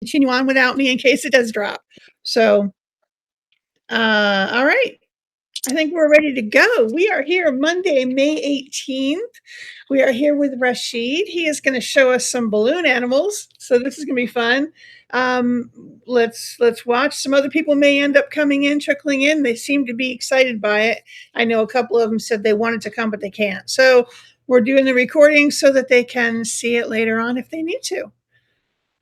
continue on without me in case it does drop. So, all right. I think we're ready to go. We are here Monday, May 18th. We are here with Rasheed. He is going to show us some balloon animals. So this is going to be fun. Let's watch. Some other people may end up coming in, trickling in. They seem to be excited by it. I know a couple of them said they wanted to come, but they can't. So we're doing the recording so that they can see it later on if they need to.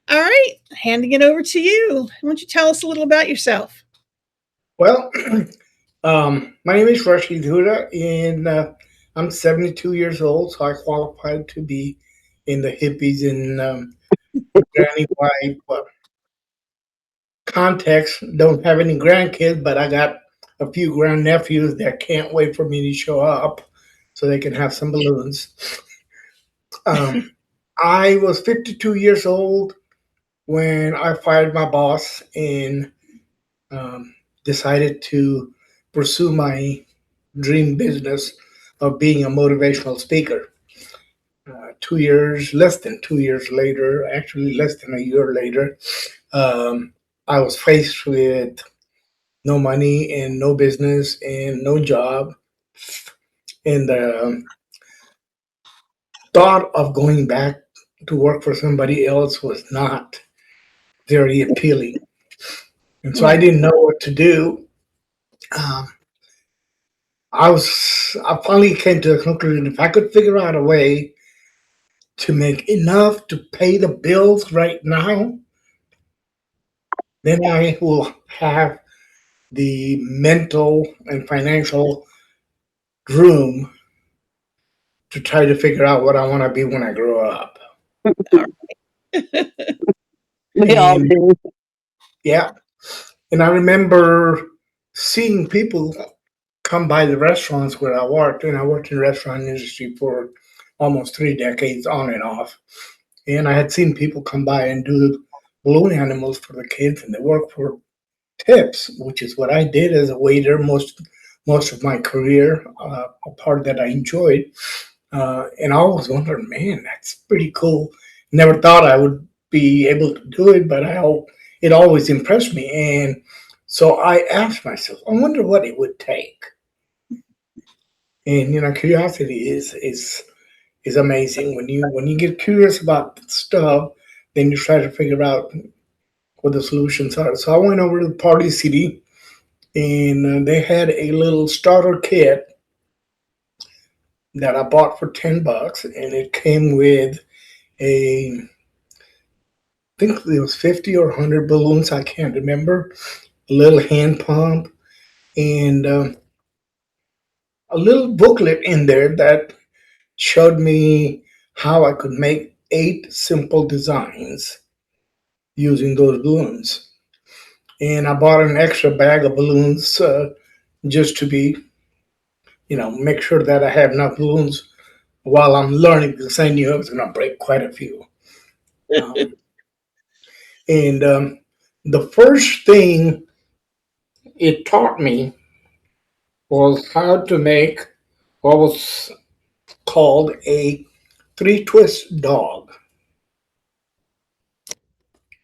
All right, handing it over to you. Why don't you tell us a little about yourself? Well, my name is Rasheed and I'm 72 years old, so I qualified to be in the hippies and granny wife context. Don't have any grandkids, but I got a few grandnephews that can't wait for me to show up so they can have some balloons. I was 52 years old when I fired my boss and decided to pursue my dream business of being a motivational speaker. 2 years, less than 2 years later, actually less than a year later, I was faced with no money and no business and no job. And the thought of going back to work for somebody else was not very appealing. And so I didn't know what to do. Um, I finally came to the conclusion if I could figure out a way to make enough to pay the bills right now, then I will have the mental and financial room to try to figure out what I want to be when I grow up. We all do. Yeah. And I remember seeing people come by the restaurants where I worked, and I worked in the restaurant industry for almost 3 decades on and off. And I had seen people come by and do balloon animals for the kids, and they work for tips, which is what I did as a waiter most of my career, a part that I enjoyed. And I always wondered, man, that's pretty cool. Never thought I would be able to do it, but it always impressed me. And so I asked myself, I wonder what it would take. And curiosity is amazing. When you get curious about stuff, then you try to figure out what the solutions are. So I went over to Party City, and they had a little starter kit that I bought for $10, and it came with I think it was 50 or 100 balloons. I can't remember. A little hand pump and a little booklet in there that showed me how I could make 8 simple designs using those balloons. And I bought an extra bag of balloons just to make sure that I have enough balloons while I'm learning, because I knew I was going to break quite a few. And the first thing it taught me was how to make what was called a 3-twist dog.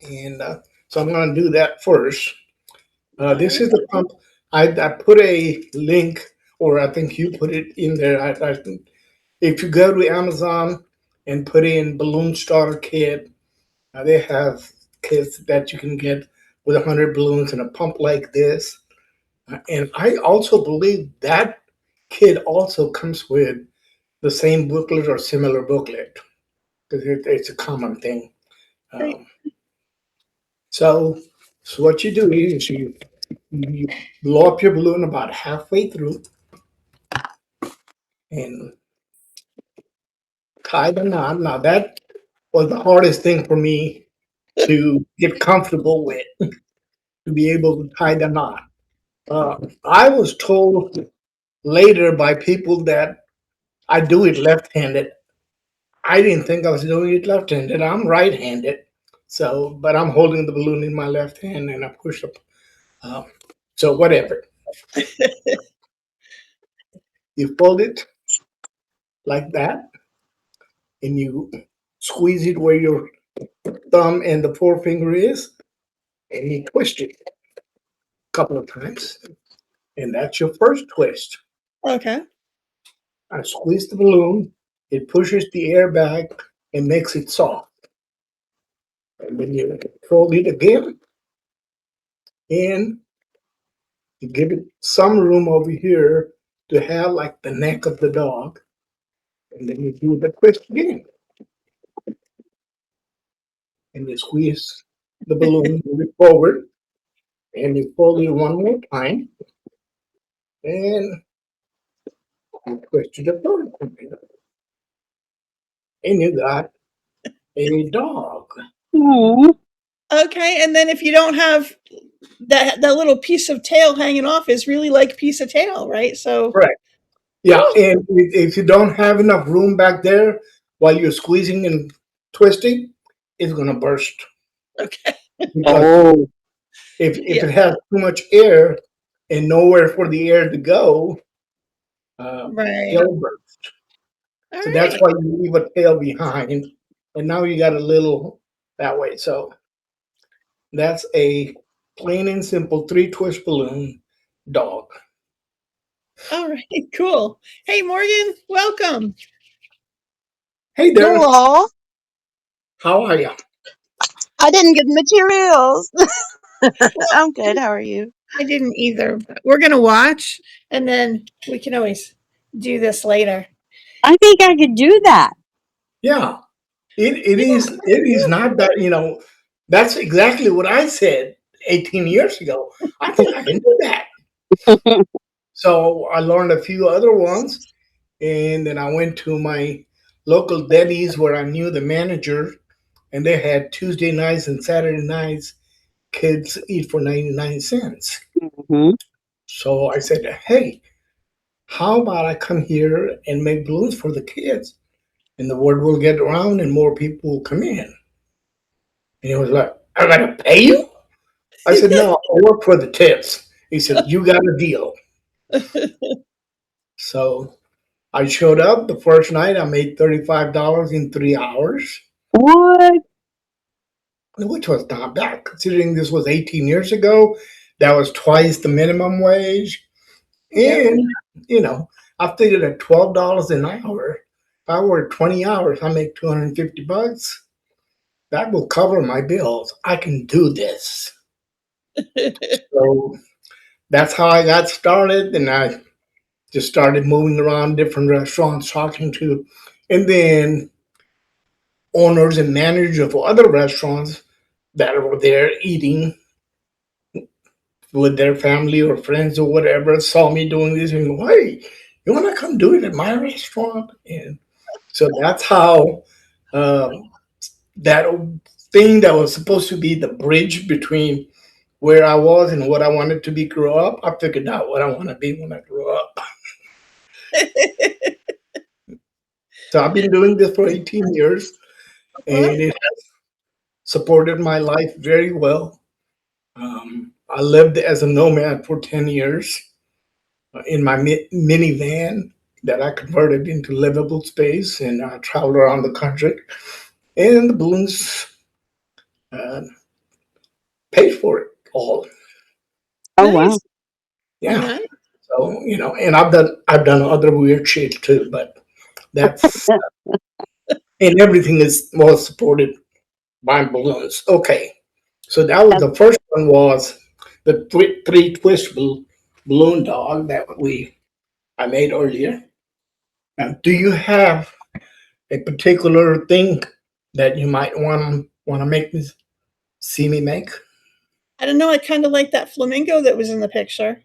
And so I'm going to do that first. This is the pump. I put a link, or I think you put it in there. If you go to Amazon and put in balloon starter kit, they have kits that you can get with 100 balloons and a pump like this. And I also believe that kit also comes with the same booklet or similar booklet, because it's a common thing. So what you do is you blow up your balloon about halfway through and tie the knot. Now that was the hardest thing for me to get comfortable with, to be able to tie the knot. I was told later by people that I do it left-handed. I didn't think I was doing it left-handed. I'm right-handed, but I'm holding the balloon in my left hand and I push up. So whatever. You fold it like that, and you squeeze it where your thumb and the forefinger is, and you twist it a couple of times, and that's your first twist. Okay. I squeeze the balloon, it pushes the air back and makes it soft. And then you fold it again, and you give it some room over here to have like the neck of the dog, and then you do the twist again, and you squeeze the balloon, move it forward, and you fold it one more time, and you twist it a third time, and you got a dog. Aw. Okay. And then if you don't have that little piece of tail hanging off is really like piece of tail, right? So Correct. Yeah, and if you don't have enough room back there while you're squeezing and twisting, it's gonna burst. okay. Because Oh. if Yeah. it has too much air and nowhere for the air to go, Right. it'll burst. All So that's right. why you leave a tail behind, and now you got a little that way. So that's a plain and simple three twist balloon dog. All right. Cool. Hey, Morgan, welcome. Hey there, Hello. how are you? I didn't get materials. Well, I'm good. How are you? I didn't either. But we're going to watch and then we can always do this later. I think I could do that. Yeah, it Yeah. is not that, that's exactly what I said 18 years ago. I think I can do that. So I learned a few other ones, and then I went to my local Denny's where I knew the manager, and they had Tuesday nights and Saturday nights kids eat for 99 cents. hmm So I said, hey, how about I come here and make balloons for the kids? And the word will get around and more people will come in. And he was like, I gotta pay you? I said, no, I work for the tips. He said, you got a deal. So I showed up the first night. I made $35 in 3 hours, What? which was not bad considering this was 18 years ago. That was twice the minimum wage. Yep. And, you know, I figured at $12 an hour, if I work 20 hours, I make $250. That will cover my bills. I can do this. So that's how I got started. And I just started moving around different restaurants, talking to, and then owners and managers of other restaurants that were there eating with their family or friends or whatever saw me doing this and go, hey, you want to come do it at my restaurant? And so that's how that thing that was supposed to be the bridge between where I was and what I wanted to be grow up, I figured out what I want to be when I grow up. So I've been doing this for 18 years, Well, and it supported my life very well. I lived as a nomad for 10 years in my minivan that I converted into livable space, and I traveled around the country. And the balloons uh, paid for it all. Oh wow. nice. Yeah. Nice. So and I've done other weird shit too, but that's and everything is more supported by balloons. Okay. So that was the first one was the three twistable balloon dog that I made earlier. Now, do you have a particular thing that you might want to make me see me make? I don't know. I kind of like that flamingo that was in the picture.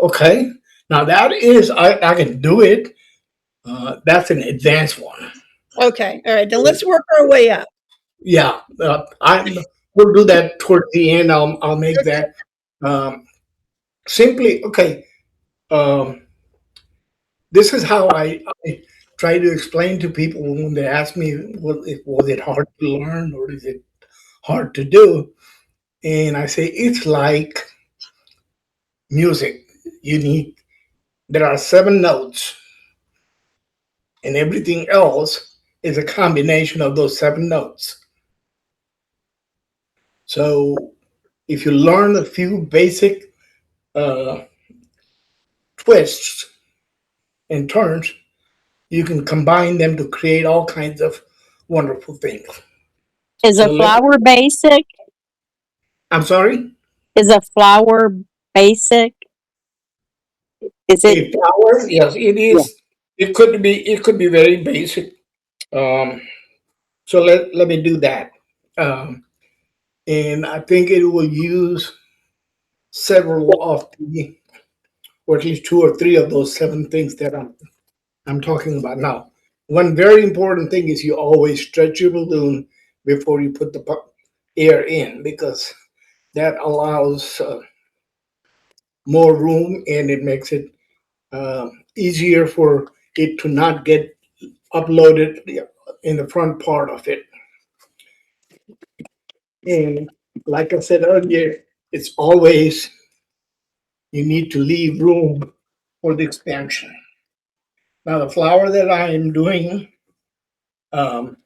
Okay. Now that is I can do it. That's an advanced one. Okay. All right. Then let's work our way up. Yeah, we'll do that toward the end. I'll make that um, simply okay. Um, this is how I try to explain to people when they ask me, was it hard to learn or is it hard to do? And I say it's like music. You need there are 7 notes, and everything else is a combination of those 7 notes. So if you learn a few basic twists and turns, you can combine them to create all kinds of wonderful things. Is a So flower basic? I'm sorry? Is a flower basic? Is it? A flower? Yes, it Yeah. is. It could be very basic. Um, so let me do that. Um, and I think it will use several of the, or at least two or three of those seven things that I'm talking about now. One very important thing is you always stretch your balloon before you put the air in, because that allows more room, and it makes it easier for it to not get uploaded in the front part of it. And like I said earlier, it's always, you need to leave room for the expansion. Now, the flower that I am doing um,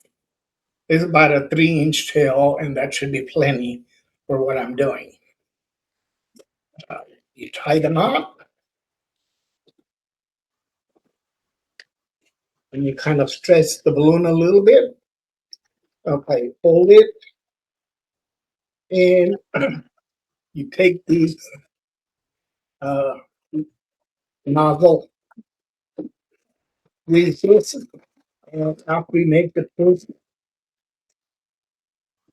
is about a 3-inch tail, and that should be plenty for what I'm doing. You tie the knot, and you kind of stretch the balloon a little bit. Okay, hold it, and you take the uh, nozzle, squeeze this, and after we make the twist,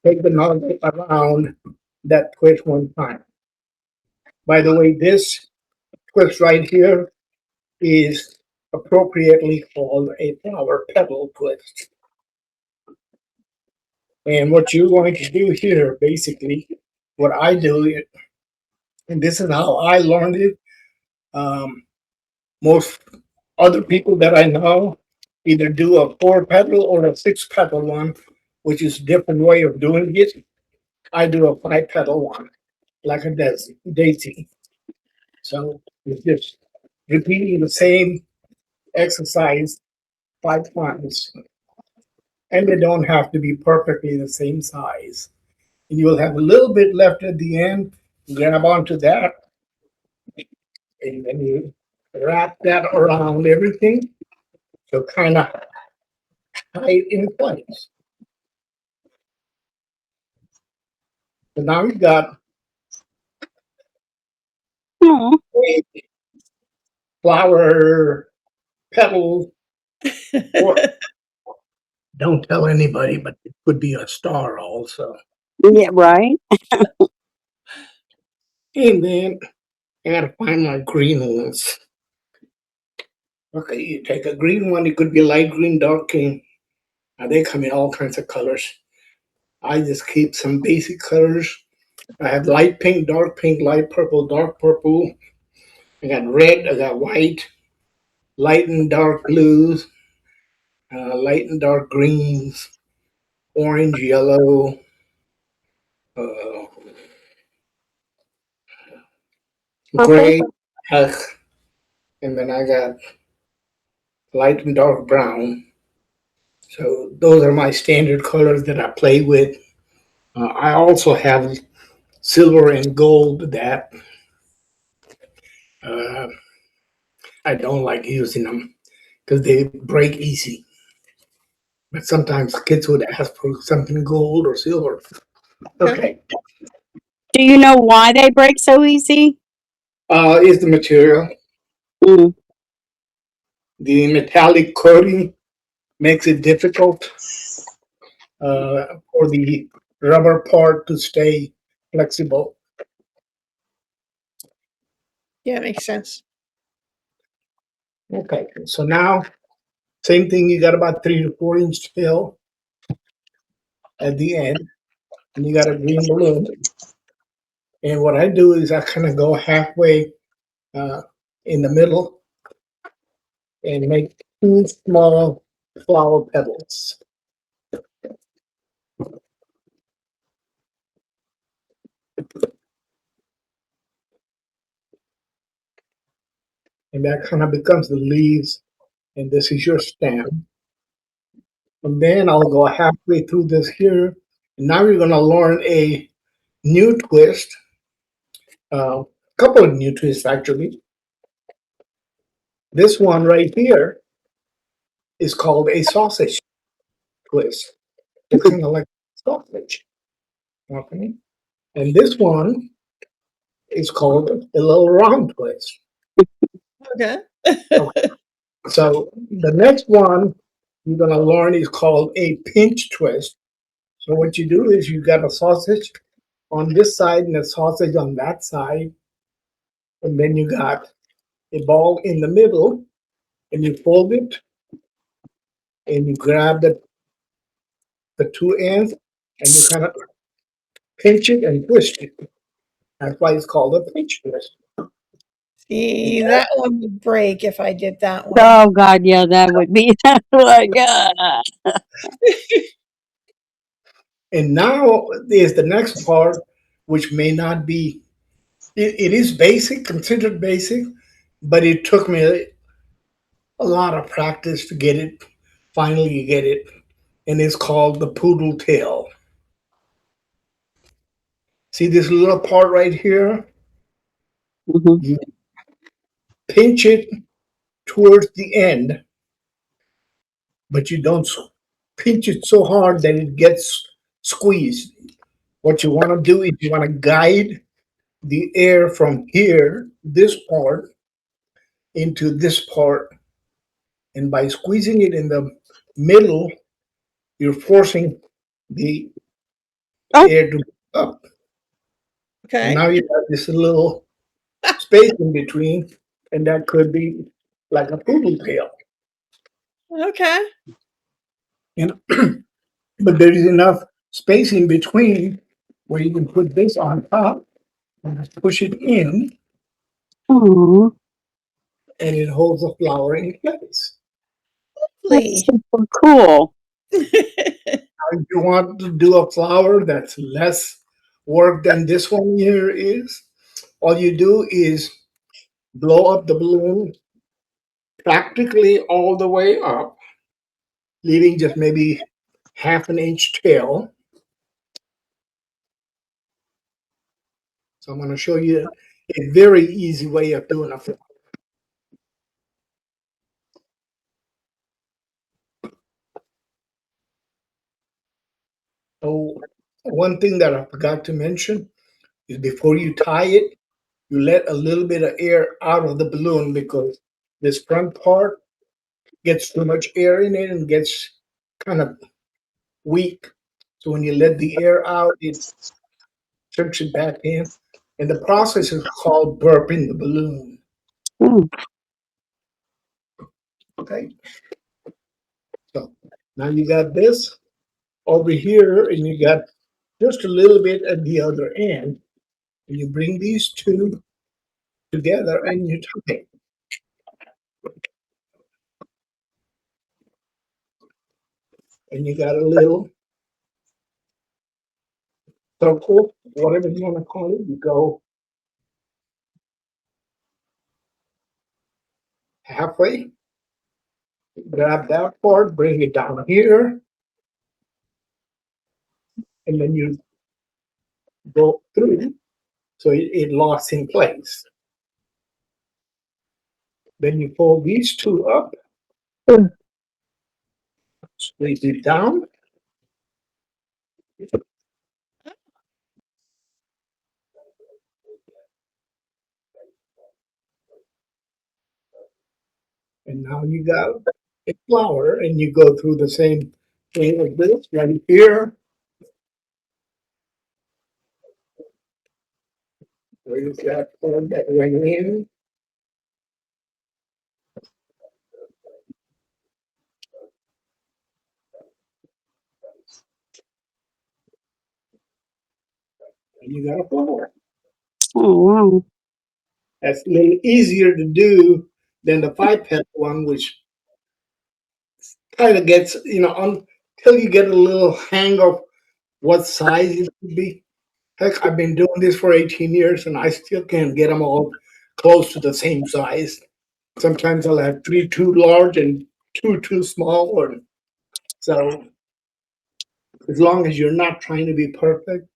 take the nozzle around that twist one time. By the way, this twist right here is appropriately called a flower petal twist. And what you're going to do here, basically, what I do, and this is how I learned it. Most other people that I know either do a 4 petal or a 6 petal one, which is a different way of doing it. I do a 5 petal one, like a daisy. So it's just repeating the same exercise 5 times, and they don't have to be perfectly the same size. And you'll have a little bit left at the end. Grab onto that, and then you wrap that around everything. So kind of tie it in place. So now we've got Oh, a flower petal, or don't tell anybody, but it could be a star also. yeah, right. And then I gotta find my green ones. Okay, you take a green one, it could be light green, dark green. Now they come in all kinds of colors. I just keep some basic colors. I have light pink, light purple, dark purple. I got red, I got white, light and dark blues, light and dark greens, orange, yellow, uh, Purple. gray, and then I got light and dark brown. So those are my standard colors that I play with. I also have silver and gold that uh, I don't like using them because they break easy. But sometimes kids would ask for something gold or silver. Okay, Do you know why they break so easy? is the material. Mm. The metallic coating makes it difficult for the rubber part to stay flexible. Yeah, makes sense. Okay, so now same thing. You got about 3 to 4 inch tail at the end, and you got a green balloon. And what I do is I kind of go halfway uh, in the middle and make 2 small flower petals. And that kind of becomes the leaves, and this is your stem. And then I'll go halfway through this here. And now you're going to learn a new twist, a couple of new twists actually. This one right here is called a sausage twist. It's kind of like sausage. Okay. And this one is called a little round twist. Okay. Okay. So the next one you're going to learn is called a pinch twist. So what you do is you got a sausage on this side and a sausage on that side. And then you got a ball in the middle and you fold it and you grab the two ends and you kind of pinch it and twist it. That's why it's called a pinch twist. See, that one would break if I did that one. Oh God, yeah, that would be like, And now there's the next part, which may not be, it is basic, considered basic, but it took me a lot of practice to get it, finally get it. And it's called the poodle tail. See this little part right here? Mhm. You pinch it towards the end, but you don't pinch it so hard that it gets squeezed. What you want to do is you want to guide the air from here, this part, into this part. And by squeezing it in the middle, you're forcing the Oh, air to go up. And Okay. now you have this little space in between, and that could be like a poodle tail. Okay. You know? But there is enough space in between where you can put this on top and just push it in, aw, and it holds the flower in place. that's Lovely. super cool. If you want to do a flower that's less work than this one here is, all you do is blow up the balloon practically all the way up, leaving just maybe half an inch tail. So I'm going to show you a very easy way of doing a flower. So one thing that I forgot to mention is before you tie it, you let a little bit of air out of the balloon because this front part gets too much air in it and gets kind of weak. So when you let the air out, it sucks it back in. And the process is called burping the balloon. Mm. Okay. So now you got this over here, and you got just a little bit at the other end. And you bring these two together and you tie it. And you got a little circle, whatever you want to call it. You go halfway, grab that part, bring it down here, and then you go through so it locks in place. Then you fold these two up, Mm. squeeze it down, and now you got a flower, and you go through the same thing like this right here, where you got one that went in, and you got a flower. Oh wow. That's a little easier to do than the 5 petal one, which kind of gets, until you get a little hang of what size it should be. Heck, I've been doing this for 18 years and I still can't get them all close to the same size. Sometimes I'll have three too large and two too small. Or so as long as you're not trying to be perfect,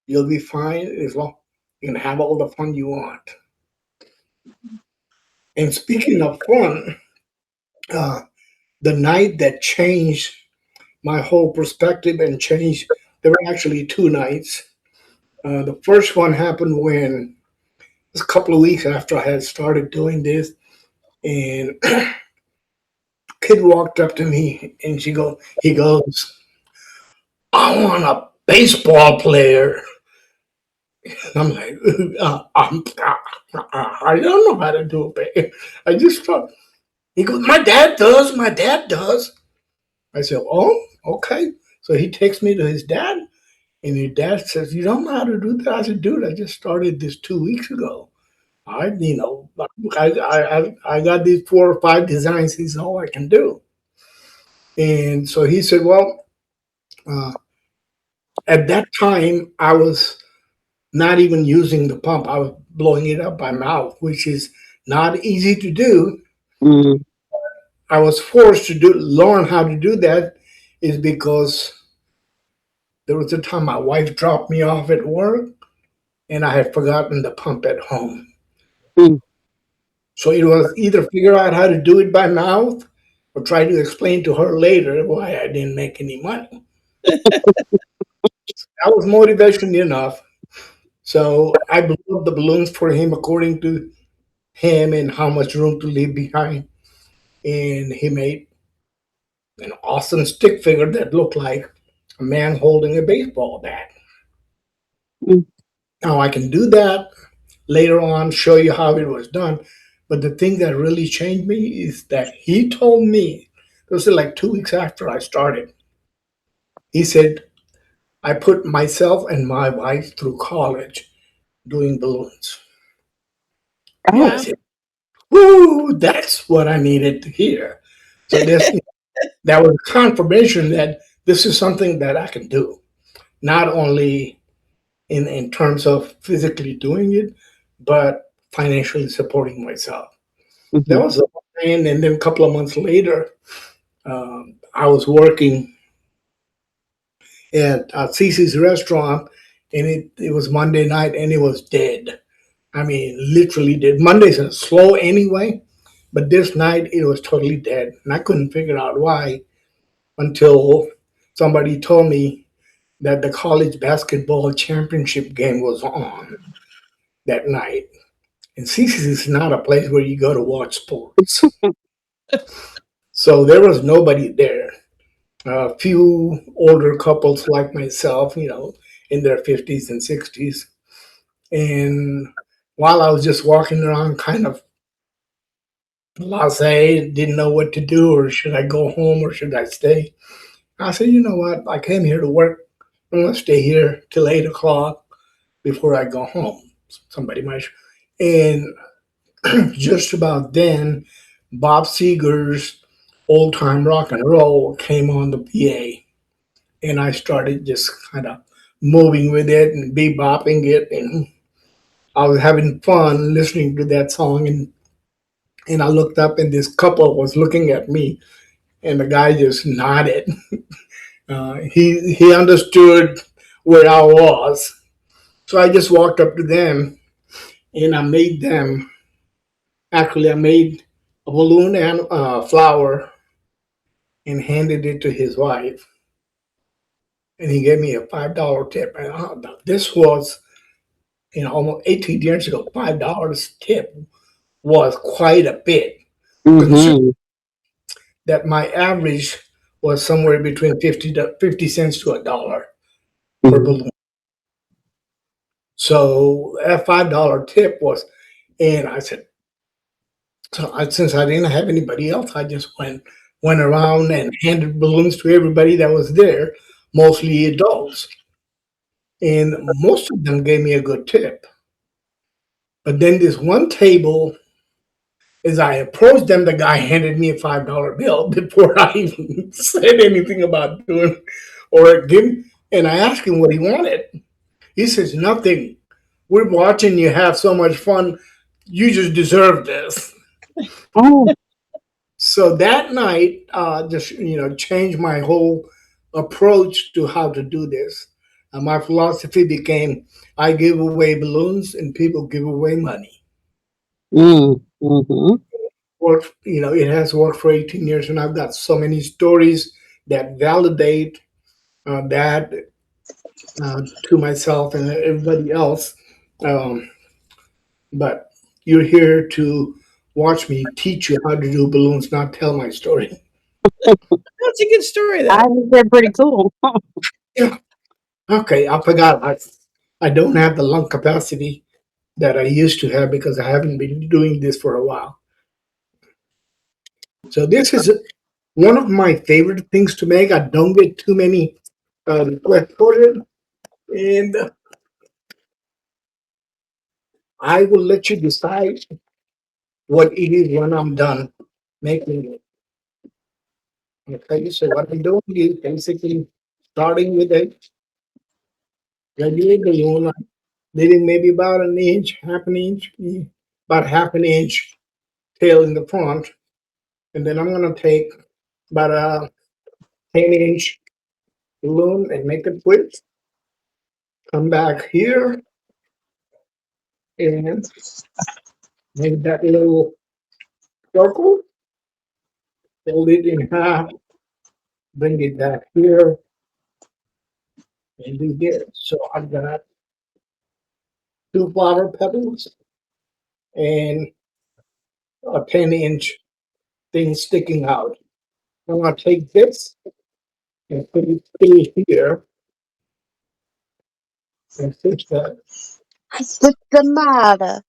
You'll be fine as long you can have all the fun you want. And speaking of fun, uh, the night that changed my whole perspective and changed, there were actually two nights. The first one happened when it was a couple of weeks after I had started doing this, and a kid walked up to me and he goes, I want a baseball player. I'm like, I don't know how to do it. I just thought, he goes, my dad does. I said, oh, okay. So he takes me to his dad, and his dad says, you don't know how to do that? I said, dude, I just started this 2 weeks ago. I got these 4 or 5 designs. He's all I can do. And so he said, well, uh, at that time, I was not even using the pump. I was blowing it up by mouth, which is not easy to do. Mm. I was forced to learn how to do that is because there was a time my wife dropped me off at work and I had forgotten the pump at home. Mm. So it was either figure out how to do it by mouth or try to explain to her later why I didn't make any money. That was motivation enough. So I blew up the balloons for him according to him and how much room to leave behind. And he made an awesome stick figure that looked like a man holding a baseball bat. Mm. Now I can do that later on, show you how it was done. But the thing that really changed me is that he told me, this was like 2 weeks after I started, he said, I put myself and my wife through college doing balloons. Oh. I said, whoo, that's what I needed to hear. So that was confirmation that this is something that I can do, not only in terms of physically doing it, but financially supporting myself. That Mhm. was the plan. And then a couple of months later, I was working at Cece's restaurant, and it was Monday night, and it was dead. I mean, literally dead. Mondays are slow anyway, but this night it was totally dead, and I couldn't figure out why until somebody told me that the college basketball championship game was on that night. And Cece's is not a place where you go to watch sports. So there was nobody there. A few older couples like myself, in their 50s and 60s. And while I was just walking around kind of blasé, didn't know what to do, or should I go home or should I stay? I said, you know what? I came here to work. I'm going to stay here till 8 o'clock before I go home. Somebody might. And just about then, Bob Seger's Old Time Rock and Roll came on the PA. And I started just kind of moving with it and bebopping it. And I was having fun listening to that song. And I looked up, and this couple was looking at me. And the guy just nodded. He understood where I was. So I just walked up to them and I made a balloon and a flower and handed it to his wife. And he gave me a $5 tip. And this was, almost 18 years ago, $5 tip was quite a bit. Considering Mhm. that my average was somewhere between 50 cents to $1 per Mhm. balloon. So that $5 tip was, and I said, since I didn't have anybody else, I just went around and handed balloons to everybody that was there, mostly adults, and most of them gave me a good tip. But then this one table, as I approached them, the guy handed me a $5 bill before I even said anything about doing or give. And I asked him what he wanted. He says, nothing. We're watching you have so much fun. You just deserve this. Oh. So that night, just changed my whole approach to how to do this. My philosophy became I give away balloons and people give away money. Mm-hmm. Worked, it has worked for 18 years, and I've got so many stories that validate that to myself and everybody else. Um, but you're here to watch me teach you how to do balloons, not tell my story. That's a good story, I though. think they're pretty cool. Yeah. Okay, I forgot. I don't have the lung capacity that I used to have because I haven't been doing this for a while. So this is one of my favorite things to make. I don't get too many requests for it, and I will let you decide what it is when I'm done making it. Okay, so what I'm doing is basically starting with a regular balloon, leaving maybe about an inch, half an inch, about half an inch tail in the front, and then I'm gonna take about a 10-inch balloon and make it width. Come back here and make that little circle, fold it in half, bring it back here, and do this. So I've got two flower petals and a 10-inch thing sticking out. I'm gonna take this and put it through here and fix that. What's the matter?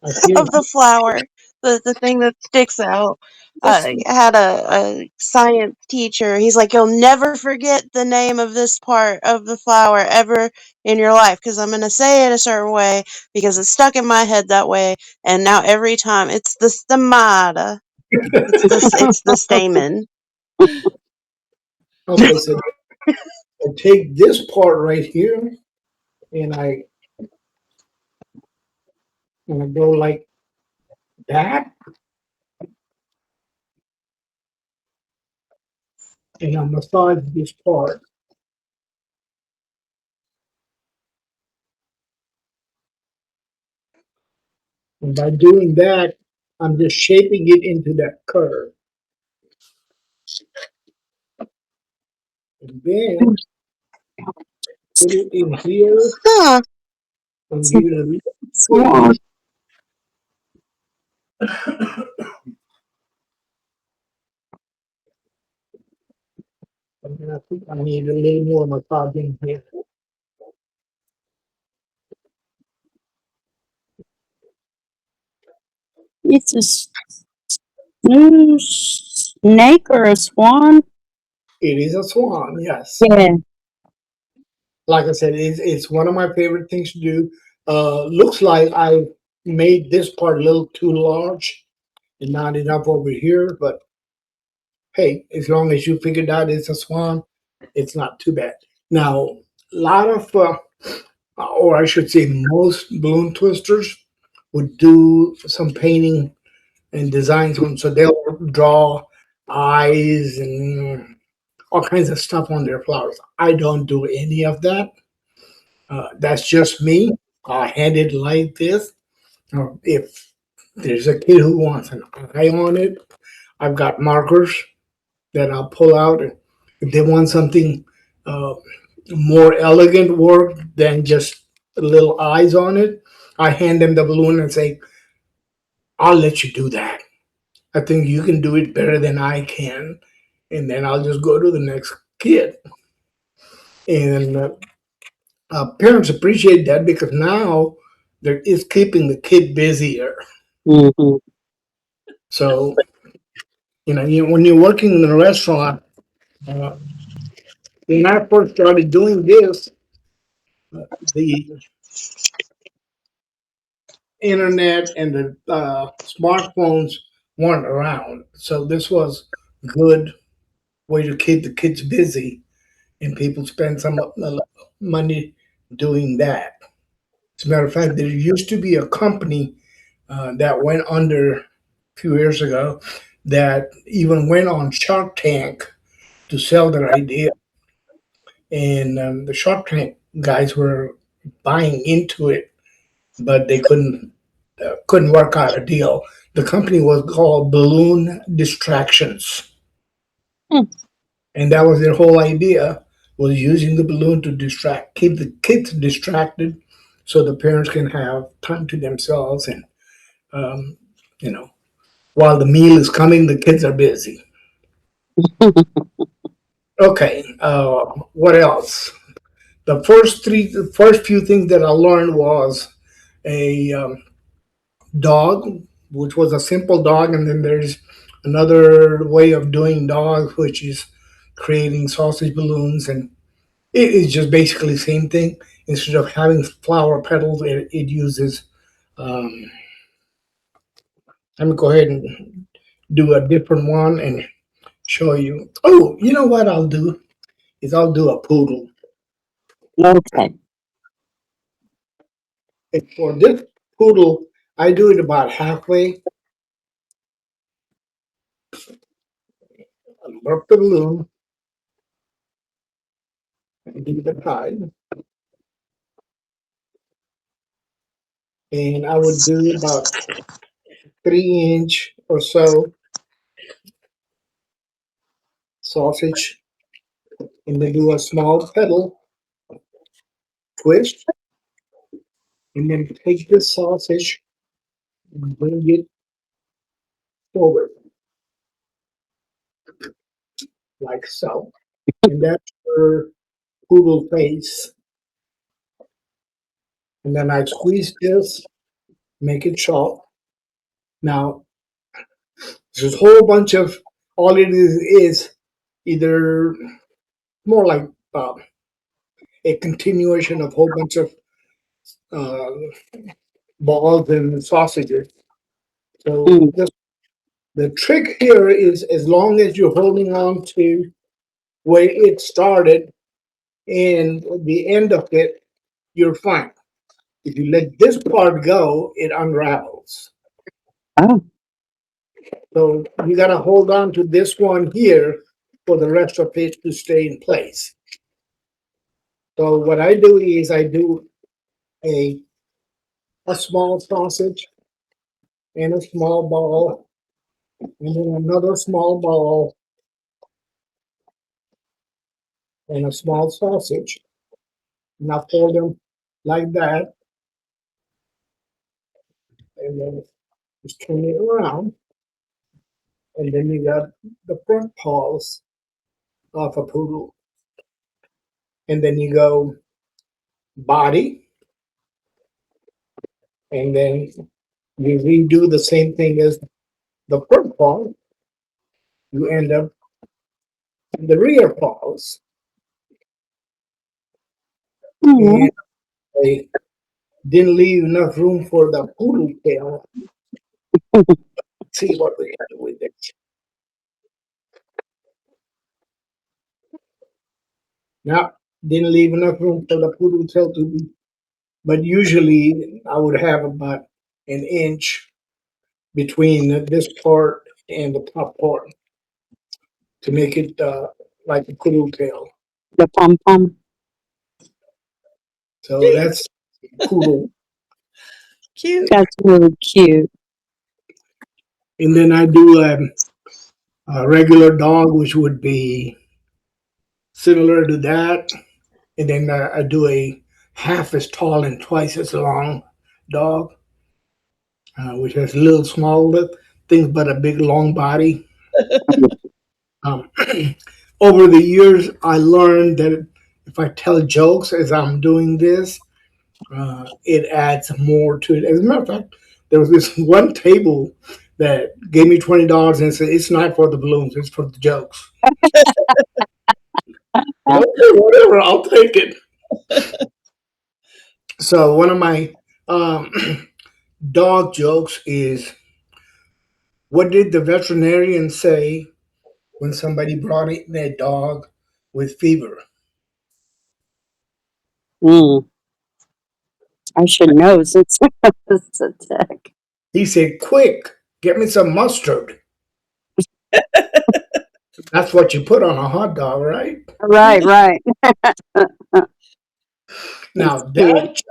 I hear Of the flower, the thing that sticks out. I had a science teacher. He's like, you'll never forget the name of this part of the flower ever in your life because I'm going to say it a certain way because it's stuck in my head that way. And now every time it's the stomata. It's the stamen. okay, so I take this part right here and I go like that and I massage this part. And by doing that, I'm just shaping it into that curve. And then put it in here Huh. and give it a little Swan. twist. And then I think I need a little more massaging here. It's a snake or a swan. It is a swan, yes. Yeah. Like I said, it's one of my favorite things to do. Looks like I made this part a little too large and not enough over here, but hey, as long as you figured out it's a swan, it's not too bad. Now, a lot of, or I should say, most balloon twisters would do some painting and designs on, so they'll draw eyes and all kinds of stuff on their flowers. I don't do any of that. That's just me. I hand it like this. If there's a kid who wants an eye on it, I've got markers that I'll pull out. And if they want something uh, more elegant work than just little eyes on it, I hand them the balloon and say, I'll let you do that. I think you can do it better than I can. And then I'll just go to the next kid. And parents appreciate that because now there is keeping the kid busier. Mm-hmm. So, when you're working in a restaurant, uh, when I first started doing this, the internet and the smartphones weren't around. So this was a good way to keep the kids busy and people spend some money doing that. As a matter of fact, there used to be a company that went under a few years ago that even went on Shark Tank to sell their idea, and the Shark Tank guys were buying into it, but they couldn't work out a deal. The company was called Balloon Distractions, Hmm. and that was their whole idea, was using the balloon to keep the kids distracted, so the parents can have time to themselves, and um, you know, while the meal is coming, the kids are busy. Okay, what else? The first few things that I learned was a dog, which was a simple dog, and then there's another way of doing dogs, which is creating sausage balloons, and it is just basically the same thing. Instead of having flower petals, it uses. Um, Let me go ahead and do a different one and show you. Oh, you know what I'll do is I'll do a poodle. Okay. And for this poodle, I do it about halfway. I work the balloon and do the tide, and I would do about 3 inch or so sausage, and then do a small petal twist, and then take this sausage and bring it forward like so. And that's her poodle face. And then I squeeze this, make it sharp. Now, there's a whole bunch of, all it is either more like uh, a continuation of a whole bunch of uh, balls and sausages. So Mm. just the trick here is, as long as you're holding on to where it started and the end of it, you're fine. If you let this part go, it unravels. Oh. So you got to hold on to this one here for the rest of it to stay in place. So what I do is I do a a small sausage and a small ball, and then another small ball and a small sausage. And I fold them like that, and then just turn it around, and then you got the front paws of a poodle, and then you go body, and then you redo the same thing as the front paw. You end up in the rear paws, Mm. and I didn't leave enough room for the poodle tail. See what we can do with it. Now, didn't leave enough room for the poodle tail to be, but usually I would have about an inch between this part and the top part to make it like a poodle tail. The pom pom. So that's poodle. Cute. That's really cute. And then I do a regular dog, which would be similar to that. And then I do a half as tall and twice as long dog, which has little small things but a big long body. Um, Over the years, I learned that if I tell jokes as I'm doing this, it adds more to it. As a matter of fact, there was this one table that gave me $20 and said, "It's not for the balloons; it's for the jokes." But okay, whatever, I'll take it. So one of my um, dog jokes is, "What did the veterinarian say when somebody brought in their dog with fever?" Mm. I should know since it's a tech. He said, "Quick, get me some mustard." That's what you put on a hot dog, right? Right, right. Now It's cute. that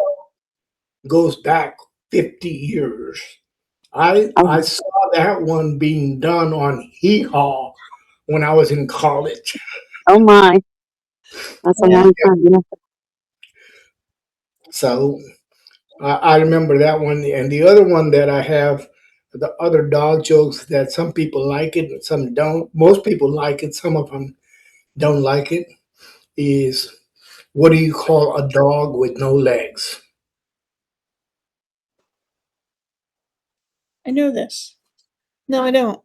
goes back 50 years. I Oh, saw that one being done on Hee Haw when I was in college. oh my. That's a Yeah. long time. Yeah. So I remember that one. And the other one that I have, the other dog jokes that some people like it and some don't. Most people like it, some of them don't like it, is what do you call a dog with no legs? I know this. No, I don't.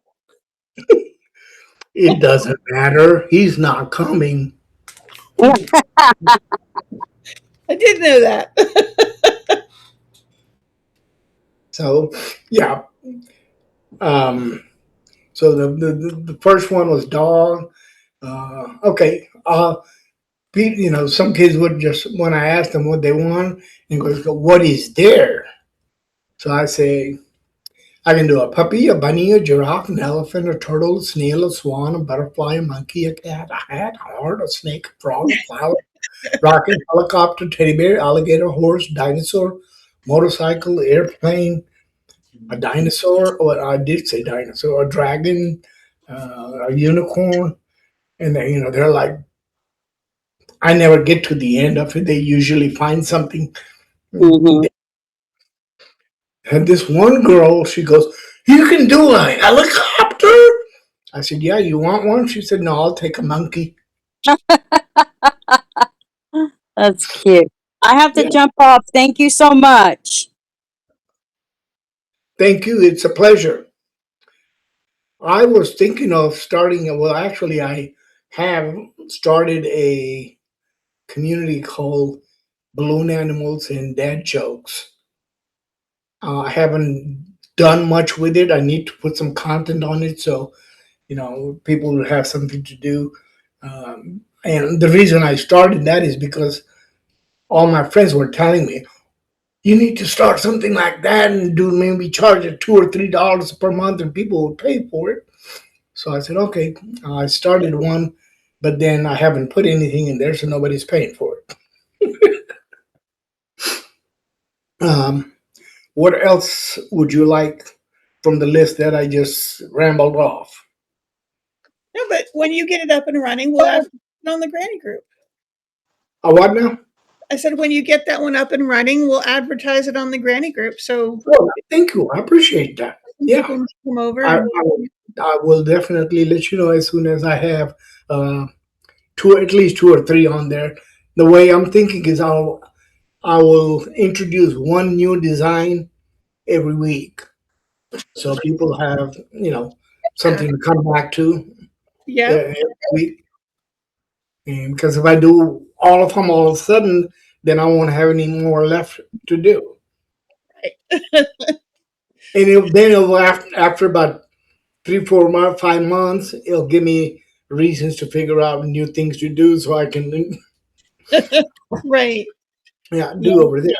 It doesn't matter. He's not coming. Yeah. I did know that. So, yeah. Um, so the first one was dog. Okay. You know, some kids would just, when I asked them what they want, and go, what is there? So I say, I can do a puppy, a bunny, a giraffe, an elephant, a turtle, a snail, a swan, a butterfly, a monkey, a cat, a hat, a heart, a snake, a frog, a flower, rocket, helicopter, teddy bear, alligator, horse, dinosaur, motorcycle, airplane, a dinosaur, or I did say dinosaur, a dragon, a unicorn, and they, you know, they're like, I never get to the end of it. They usually find something. Hmm. And this one girl, she goes, "You can do a helicopter?" I said, "Yeah, you want one?" She said, "No, I'll take a monkey." That's cute. I have to Yeah, jump off. Thank you so much. thank you. It's a pleasure. I was thinking of starting, well, actually, I have started a community called Balloon Animals and Dad Jokes. I haven't done much with it. I need to put some content on it so, you know, people will have something to do. And the reason I started that is because all my friends were telling me, you need to start something like that and do maybe charge it $2 or $3 per month and people will pay for it. So I said, okay, I started one, but then I haven't put anything in there, so nobody's paying for it. Um, what else would you like from the list that I just rambled off? No, but when you get it up and running, we'll advertise it on the granny group. A what now? I said, when you get that one up and running, we'll advertise it on the granny group. So Well, thank you. I appreciate that. Yeah, people must come over I, and I, I will definitely let you know as soon as I have uh, two, at least two or three on there. The way I'm thinking is I will introduce one new design every week, so people have, you know, something to come back to yeah. every week. And because if I do all of them all of a sudden, then I won't have any more left to do. And then it'll, after about 3, 4 months, 5 months, it'll give me reasons to figure out new things to do, so I can Right. yeah Yeah. do over there.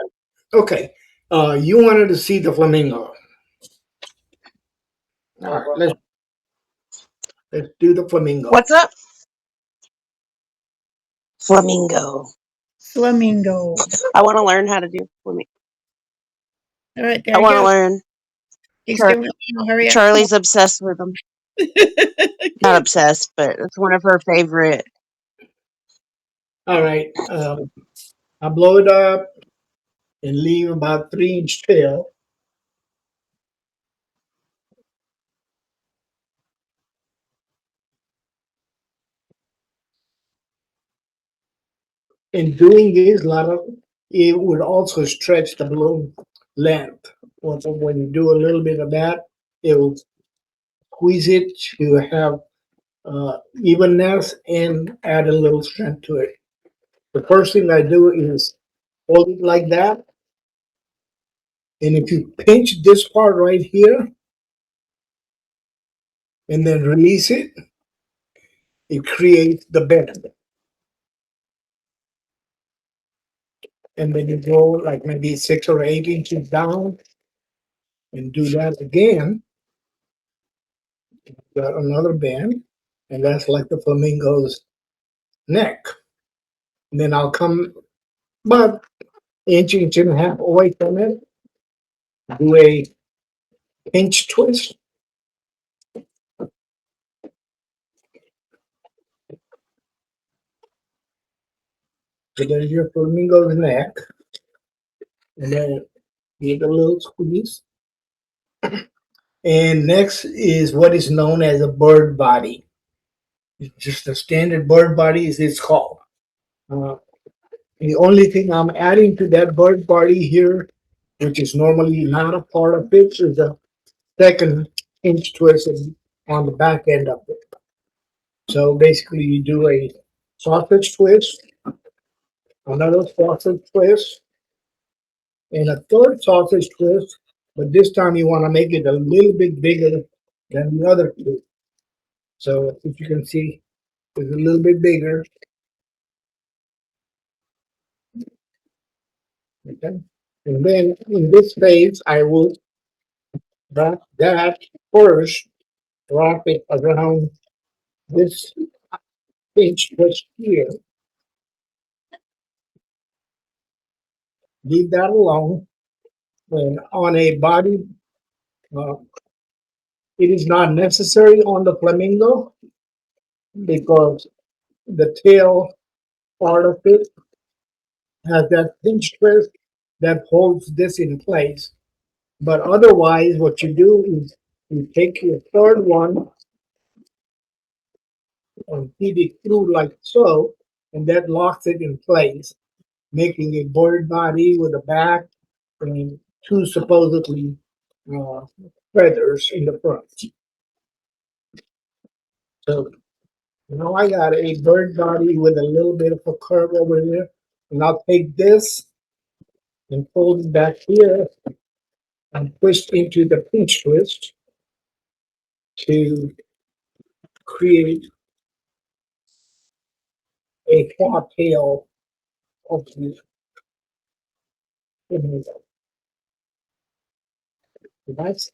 Okay, you wanted to see the flamingo. All right, let's do the flamingo. What's up? Flamingo. Flamingo. I want to learn how to do flamingo. All right, there I you want to go. learn. He's Char- doing it now. Hurry up. Charlie's obsessed with them. Not obsessed, but it's one of her favorite. All right, I blow it up and leave about 3 inch tail. In doing this, a lot of it would also stretch the balloon length. When you do a little bit of that, it will squeeze it to have evenness and add a little strength to it. The first thing I do is hold it like that, and if you pinch this part right here and then release it, it creates the bend. And then you go like maybe 6 or 8 inches down and do that again. Got another bend. and that's like the flamingo's neck. And then I'll come about inch and a half away from it, do a pinch twist. So there's your flamingo's neck, and then give it a little squeeze. And next is what is known as a bird body. It's just a standard bird body, is it's called. The only thing I'm adding to that bird body here, which is normally not a part of it, is a second pinch twist on the back end of it. So basically, you do a sausage twist, another sausage twist, and a third sausage twist, but this time you want to make it a little bit bigger than the other two. So if you can see, it's a little bit bigger. Okay. And then in this phase, I will wrap that first, wrap it around this pinch twist here. Leave that alone. And on a body, uh, it is not necessary on the flamingo because the tail part of it has that pinch twist that holds this in place. But otherwise, what you do is you take your third one and feed it through like so, and that locks it in place, making a bird body with a back and two supposedly uh, feathers in the front. So now I got a bird body with a little bit of a curve over here, and I'll take this and fold it back here and twist into the pinch twist to create a claw tail of the flamingo. That's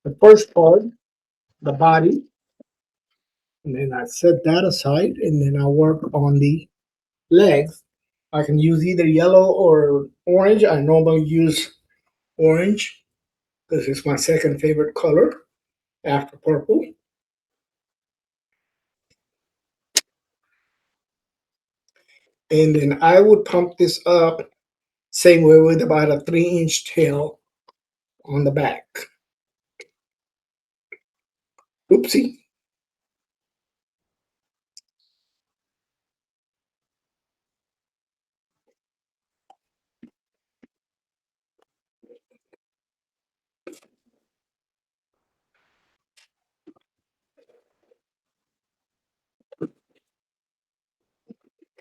the first part, the body, and then I set that aside, and then I work on the legs. I can use either yellow or orange. I normally use orange because it's my second favorite color after purple. And then I would pump this up same way with about a 3-inch tail on the back. Oopsie.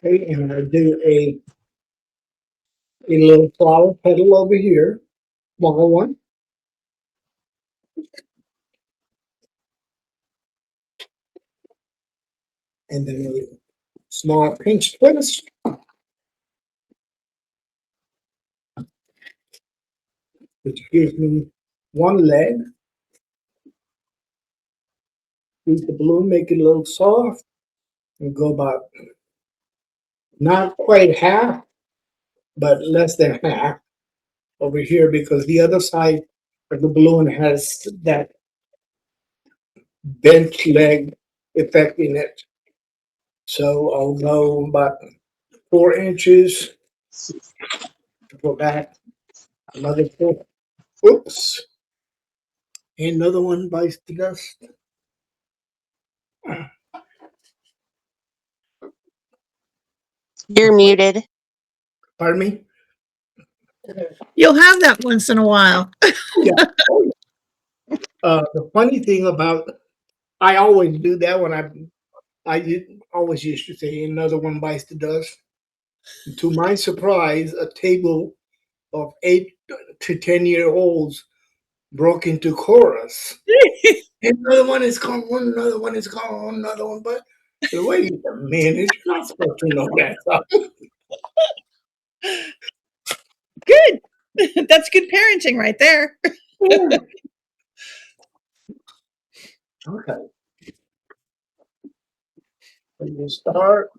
Okay, and I do a little flower petal over here, small one. And then a small pinch twist. Which gives me one leg. Use the balloon, make it a little soft, and go about not quite half, but less than half over here because the other side of the balloon has that bent leg effect in it. So I'll go about 4 inches, go back another 4. Oops. Another one bites the dust. You're muted. Pardon me? You'll have that once in a while. Yeah. The funny thing about, I always do that when always used to say another one bites the dust. To my surprise, a table of 8 to 10-year-olds broke into chorus. Another one is gone, another one is gone, another one, but wait a minute, you're not supposed to know that stuff. Good. That's good parenting right there. Okay. And you start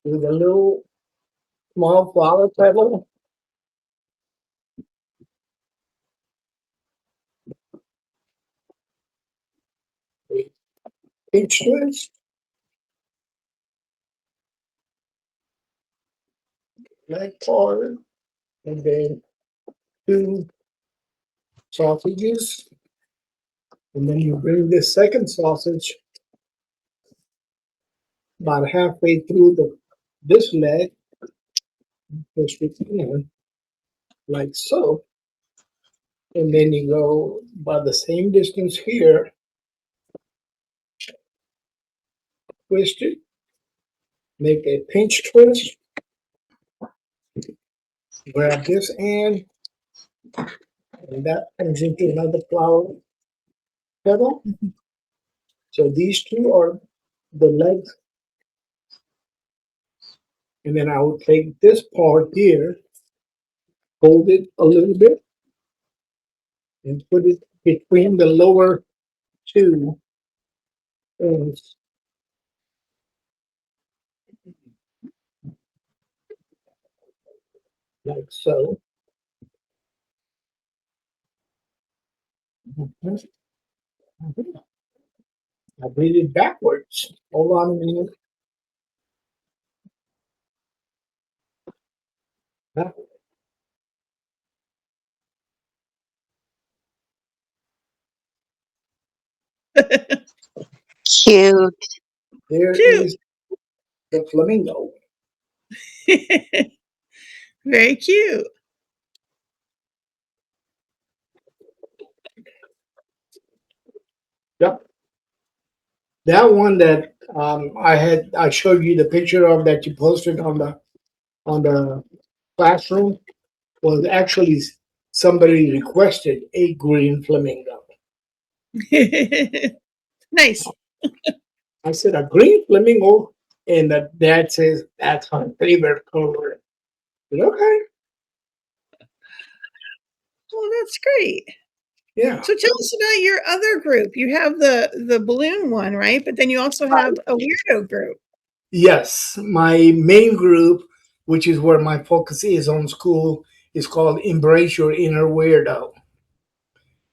with a little small flower petal. A peach twist. Leg forward. And then 2 sausages. And then you bring this second sausage about halfway through this leg, push it in, like so. And then you go about the same distance here, twist it, make a pinch twist, grab this end, and that turns into another flower petal. So these two are the legs. And then I will take this part here, hold it a little bit, and put it between the lower 2 ends, like so. I read it backwards. Hold on a minute. Cute. There Cute. is the flamingo. Very cute. Yep. That one that I showed you the picture of that you posted on the classroom was actually somebody requested a green flamingo. Nice. I said a green flamingo, and the dad says that's my favorite color. I said, okay, Well, that's great. yeah. So tell us about your other group. You have the balloon one, right? But then you also have a weirdo group. Yes, my main group, which is where my focus is on school, is called Embrace Your Inner Weirdo.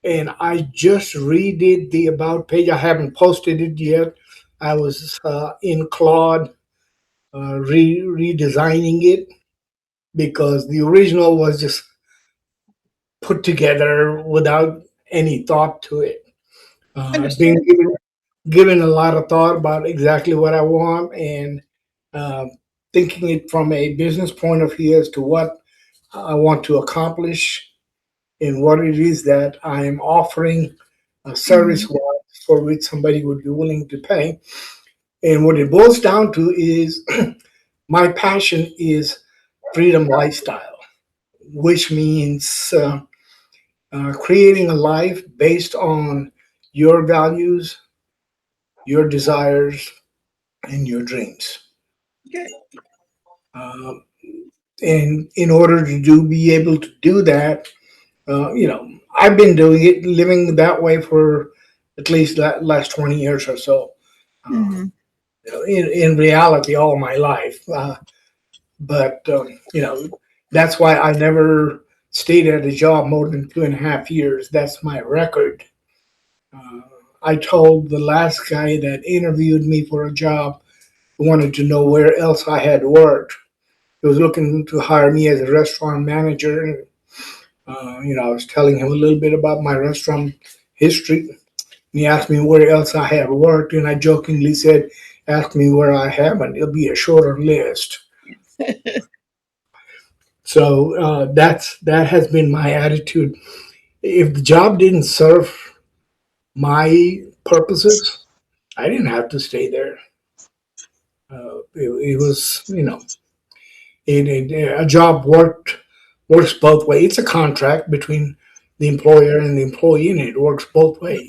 And I just redid the about page. I haven't posted it yet. I was in Claude redesigning it because the original was just put together without any thought to it. I've been Understood. given a lot of thought about exactly what I want and um, thinking it from a business point of view as to what I want to accomplish and what it is that I'm offering service Mhm. wise for which somebody would be willing to pay. And what it boils down to is my passion is freedom lifestyle, which means creating a life based on your values, your desires, and your dreams. Good. Um, and in order to be able to do that, I've been doing it, living that way for at least the last 20 years or so. Uh, Mhm. in reality, all my life. But that's why I never stayed at a job more than 2.5 years. That's my record. Uh, I told the last guy that interviewed me for a job, wanted to know where else I had worked. He was looking to hire me as a restaurant manager. And, I was telling him a little bit about my restaurant history. And he asked me where else I had worked, and I jokingly said, "Ask me where I haven't. It'll be a shorter list." So that has been my attitude. If the job didn't serve my purposes, I didn't have to stay there. It was, a job works both ways. It's a contract between the employer and the employee, and it works both ways.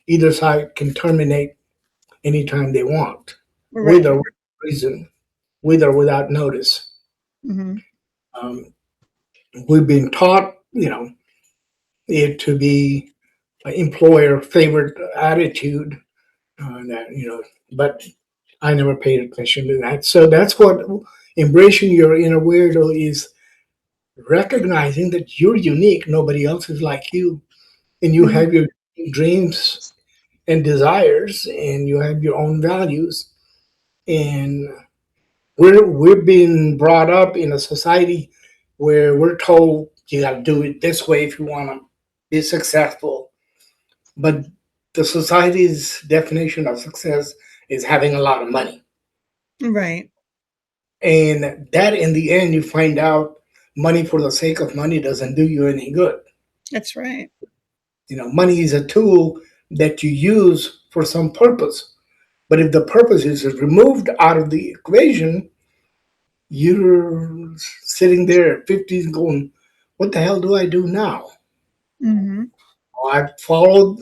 Either side can terminate anytime they want, with Right. or without reason, with or without notice. Mhm. Um, we've been taught, it to be an employer favored attitude. But I never paid attention to that. So that's what embracing your inner weirdo is, recognizing that you're unique. Nobody else is like you. And you Mhm. have your dreams and desires, and you have your own values. And we're being brought up in a society where we're told you got to do it this way if you want to be successful. But the society's definition of success is having a lot of money. Right. And that in the end, you find out money for the sake of money doesn't do you any good. That's right. Money is a tool that you use for some purpose. But if the purpose is removed out of the equation, you're sitting there at 50s going, what the hell do I do now? Mhm. I followed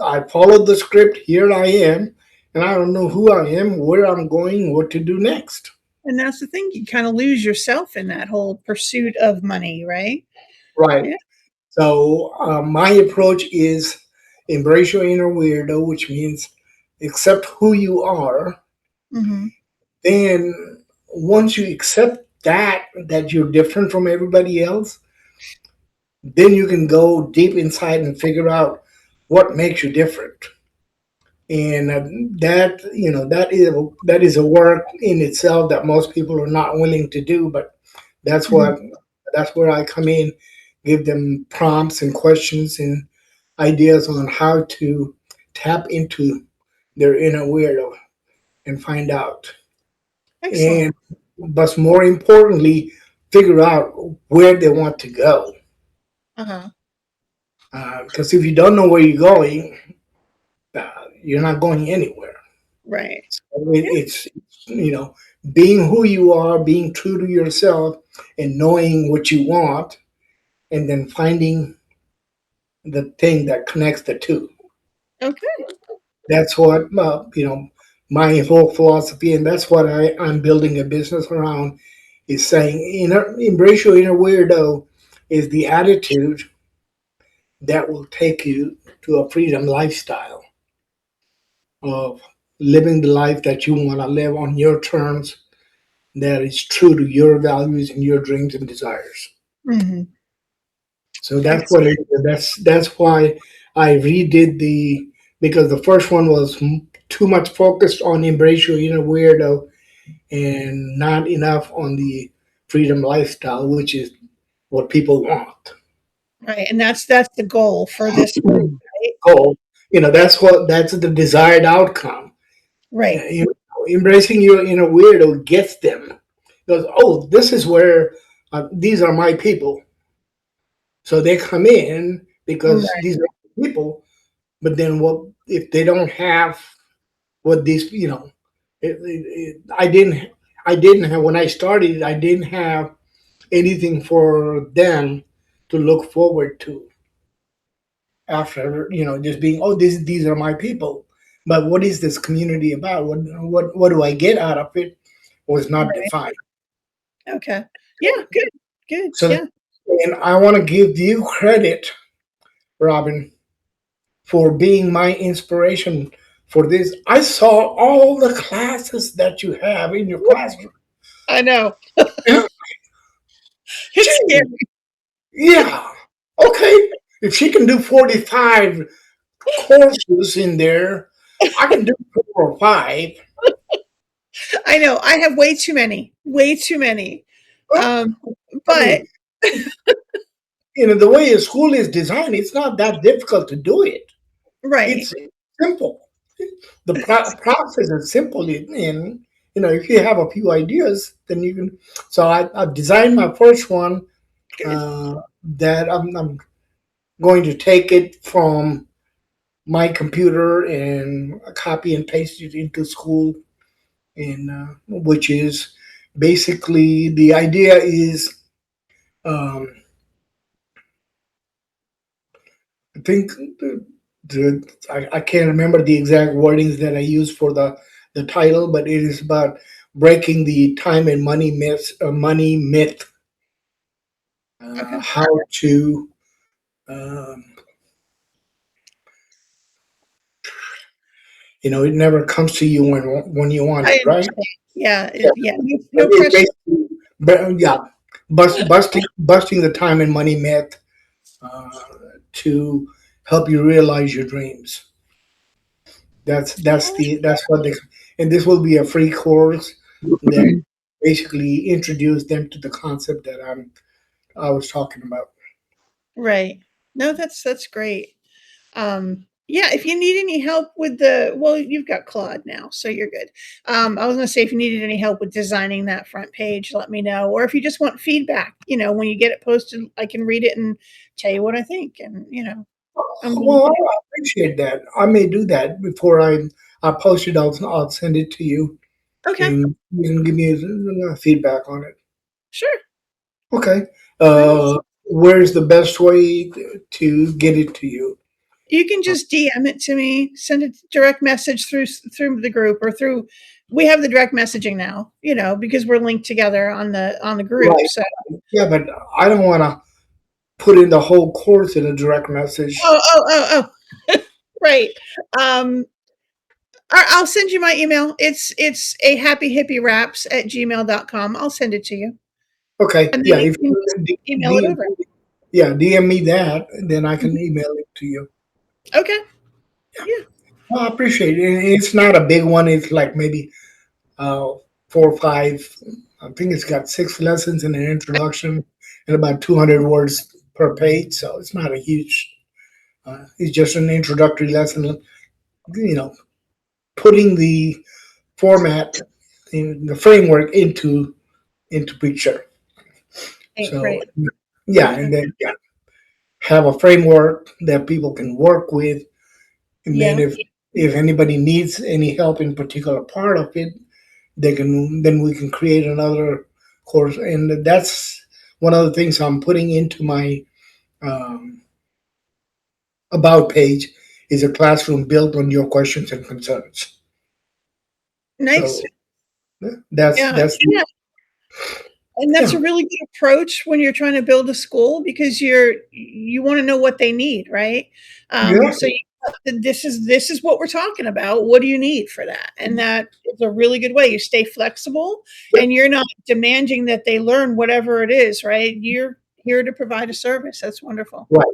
the script, here I am, and I don't know who I am, where I'm going, what to do next. And that's the thing, you kinda lose yourself in that whole pursuit of money, right? Right. Yeah. So my approach is embrace your inner weirdo, which means accept who you are. Mhm. Then once you accept that you're different from everybody else, then you can go deep inside and figure out what makes you different. And that is a work in itself that most people are not willing to do. But that's Mhm. what that's where I come in, give them prompts and questions and ideas on how to tap into their inner weirdo and find out. Excellent. And but more importantly, figure out where they want to go. Uh-huh. Because if you don't know where you're going, you're not going anywhere. Right. Yeah. It's being who you are, being true to yourself, and knowing what you want, and then finding the thing that connects the two. Okay. That's what my whole philosophy, and that's what I'm building a business around. Is saying embrace your inner weirdo is the attitude that will take you to a freedom lifestyle of living the life that you want to live on your terms, that is true to your values and your dreams and desires. Mhm. So that's what Excellent. it is. That's why I redid because the first one was too much focused on embrace your inner weirdo and not enough on the freedom lifestyle, which is what people want. Right, and that's the goal for this group, right? Goal, that's the desired outcome. Right. Embracing your inner weirdo gets them. Because this is where these are my people. So they come in because Right. these are people. But then what if they don't have what these? I didn't have when I started. I didn't have anything for them to look forward to after just being these are my people. But what is this community about? What do I get out of it? Was not Right. defined. Okay. Yeah, good. Good. So, Yeah. and I want to give you credit, Robin, for being my inspiration for this. I saw all the classes that you have in your classroom. I know. And, It's gee, scary. yeah, okay. If she can do 45 courses in there, I can do 4 or 5. I know. I have way too many. Way too many. Well, Um, I but mean, the way a school is designed, it's not that difficult to do it. right. It's simple. The process is simple, and if you have a few ideas, then you can. So I've designed my first one Good. that I'm going to take it from my computer and copy and paste it into school, and which is basically the idea is. Um, I think I can't remember the exact wordings that I used for the title, but it is about breaking the time and money myth, Okay. how to um, it never comes to you when you want I it, right? understand. Yeah, Yeah. yeah, no It's pressure. basically, yeah, busting the time and money myth uh, to help you realize your dreams. That's what they, and this will be a free course that basically introduce them to the concept that I was talking about. Right. No, that's great. Yeah, if you need any help with well, you've got Claude now, so you're good. I was gonna say if you needed any help with designing that front page, let me know. Or if you just want feedback, when you get it posted, I can read it and tell you what I think. And I'm willing Well, to do I appreciate that. I may do that before I post it. I'll send it to you, it. Okay, and you can give me feedback on it. sure. Okay. Nice. Where's the best way to get it to you? You can just DM it to me, send a direct message through the group or through. We have the direct messaging now, because we're linked together on the group. Right. So Yeah, but I don't want to put in the whole course in a direct message. oh, right. Um, I'll send you my email. It's a happy hippie raps at gmail.com. I'll send it to you. Okay. And then Yeah. you If can you just email it over. yeah, DM me that, then I can Mhm. email it to you. Okay. Yeah. Yeah. Well, I appreciate it. And it's not a big one. It's like maybe uh, 4 or 5. I think it's got 6 lessons and an introduction and about 200 words per page. So it's not a huge. It's just an introductory lesson. You know, putting the format in the framework into picture. So Right. yeah, and then yeah, have a framework that people can work with, and then Yeah. if anybody needs any help in particular part of it, then we can create another course, and that's one of the things I'm putting into my um, about page is a classroom built on your questions and concerns. So Nice. that's Yeah. that's Yeah. And that's yeah, a really good approach when you're trying to build a school because you want to know what they need, right? yeah, So this is what we're talking about. What do you need for that? And that is a really good way. You stay flexible yeah, and you're not demanding that they learn whatever it is, right? You're here to provide a service. That's wonderful. right,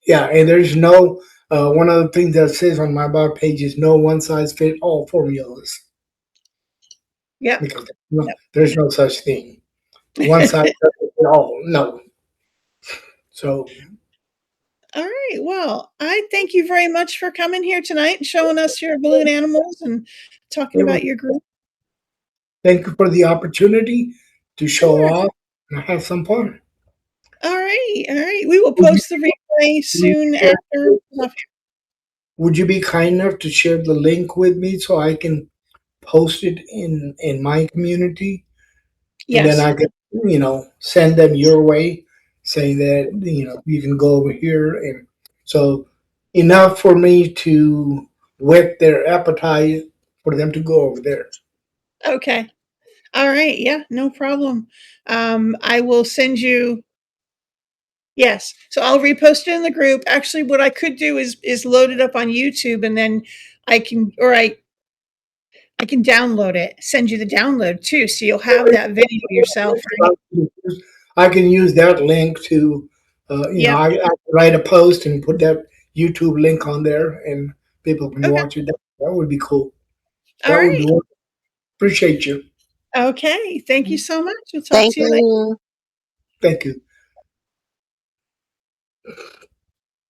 yeah. And there's no one of the things that says on my about page is no one size fit all formulas Yep. because no, Yep. there's no such thing. One size doesn't fit all. No. So All right. Well, I thank you very much for coming here tonight and showing us your balloon animals and talking it was, about your group. thank you for the opportunity to show Sure. off and have some fun. All right, all right. We will Would you, post the replay would you soon share after. would you be kind enough to share the link with me so I can post it in my community, and then Yes. I could send them your way, saying that you can go over here, and so enough for me to whet their appetite for them to go over there. Okay. All right. Yeah, no problem. I will send you. Yes. So I'll repost it in the group. Actually, what I could do is load it up on YouTube, and then I can download it. Send you the download too, so you'll have that video yourself. Right? I can use that link to, Yep. I write a post and put that YouTube link on there, and people can Okay. watch it. That would be cool. All That would right. be wonderful. Appreciate you. Okay. Thank you so much. We'll talk Thank to you later. you. Thank you.